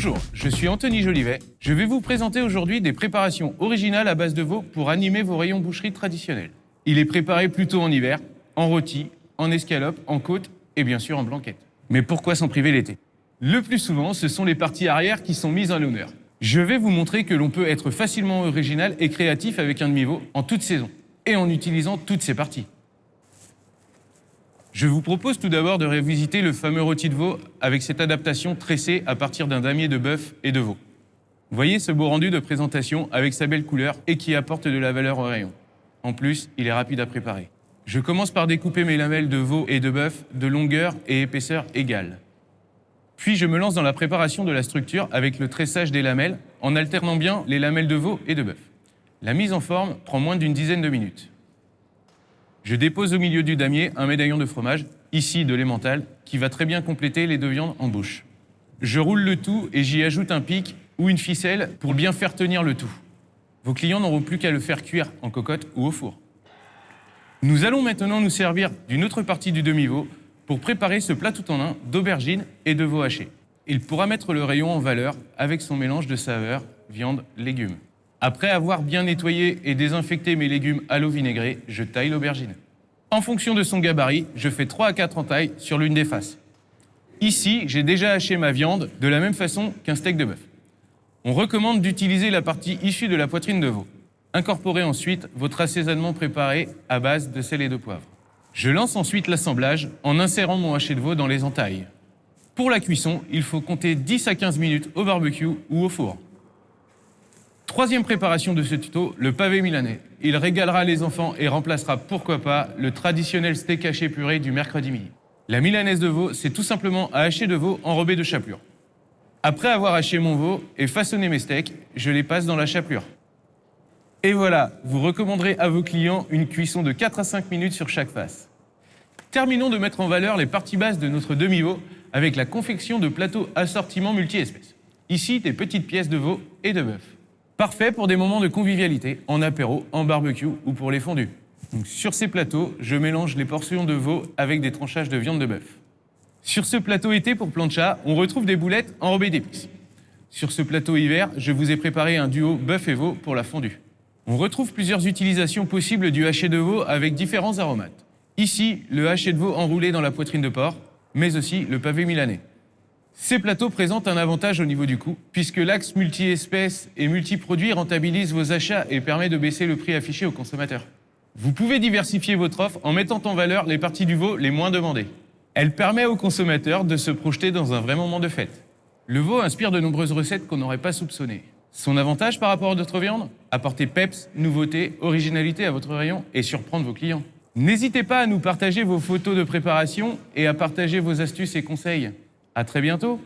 Bonjour, je suis Anthony Jolivet. Je vais vous présenter aujourd'hui des préparations originales à base de veau pour animer vos rayons boucherie traditionnels. Il est préparé plutôt en hiver, en rôti, en escalope, en côte et bien sûr en blanquette. Mais pourquoi s'en priver l'été? Le plus souvent, ce sont les parties arrière qui sont mises à l'honneur. Je vais vous montrer que l'on peut être facilement original et créatif avec un demi-veau en toute saison et en utilisant toutes ses parties. Je vous propose tout d'abord de revisiter le fameux rôti de veau avec cette adaptation tressée à partir d'un damier de bœuf et de veau. Voyez ce beau rendu de présentation avec sa belle couleur et qui apporte de la valeur au rayon. En plus, il est rapide à préparer. Je commence par découper mes lamelles de veau et de bœuf de longueur et épaisseur égales. Puis je me lance dans la préparation de la structure avec le tressage des lamelles en alternant bien les lamelles de veau et de bœuf. La mise en forme prend moins d'une dizaine de minutes. Je dépose au milieu du damier un médaillon de fromage, ici de l'emmental, qui va très bien compléter les deux viandes en bouche. Je roule le tout et j'y ajoute un pic ou une ficelle pour bien faire tenir le tout. Vos clients n'auront plus qu'à le faire cuire en cocotte ou au four. Nous allons maintenant nous servir d'une autre partie du demi-veau pour préparer ce plat tout en un d'aubergines et de veau haché. Il pourra mettre le rayon en valeur avec son mélange de saveurs, viande, légumes. Après avoir bien nettoyé et désinfecté mes légumes à l'eau vinaigrée, je taille l'aubergine. En fonction de son gabarit, je fais 3 à 4 entailles sur l'une des faces. Ici, j'ai déjà haché ma viande de la même façon qu'un steak de bœuf. On recommande d'utiliser la partie issue de la poitrine de veau. Incorporez ensuite votre assaisonnement préparé à base de sel et de poivre. Je lance ensuite l'assemblage en insérant mon haché de veau dans les entailles. Pour la cuisson, il faut compter 10 à 15 minutes au barbecue ou au four. Troisième préparation de ce tuto, le pavé milanais. Il régalera les enfants et remplacera, pourquoi pas, le traditionnel steak haché purée du mercredi midi. La milanaise de veau, c'est tout simplement un haché de veau enrobé de chapelure. Après avoir haché mon veau et façonné mes steaks, je les passe dans la chapelure. Et voilà, vous recommanderez à vos clients une cuisson de 4 à 5 minutes sur chaque face. Terminons de mettre en valeur les parties basses de notre demi-veau avec la confection de plateaux assortiment multi-espèces. Ici, des petites pièces de veau et de bœuf. Parfait pour des moments de convivialité, en apéro, en barbecue ou pour les fondus. Donc, sur ces plateaux, je mélange les portions de veau avec des tranchages de viande de bœuf. Sur ce plateau été pour plancha, on retrouve des boulettes enrobées d'épices. Sur ce plateau hiver, je vous ai préparé un duo bœuf et veau pour la fondue. On retrouve plusieurs utilisations possibles du haché de veau avec différents aromates. Ici, le haché de veau enroulé dans la poitrine de porc, mais aussi le pavé milanais. Ces plateaux présentent un avantage au niveau du coût, puisque l'axe multi-espèces et multi-produits rentabilise vos achats et permet de baisser le prix affiché aux consommateurs. Vous pouvez diversifier votre offre en mettant en valeur les parties du veau les moins demandées. Elle permet aux consommateurs de se projeter dans un vrai moment de fête. Le veau inspire de nombreuses recettes qu'on n'aurait pas soupçonnées. Son avantage par rapport à d'autres viandes? Apporter peps, nouveauté, originalité à votre rayon et surprendre vos clients. N'hésitez pas à nous partager vos photos de préparation et à partager vos astuces et conseils. À très bientôt!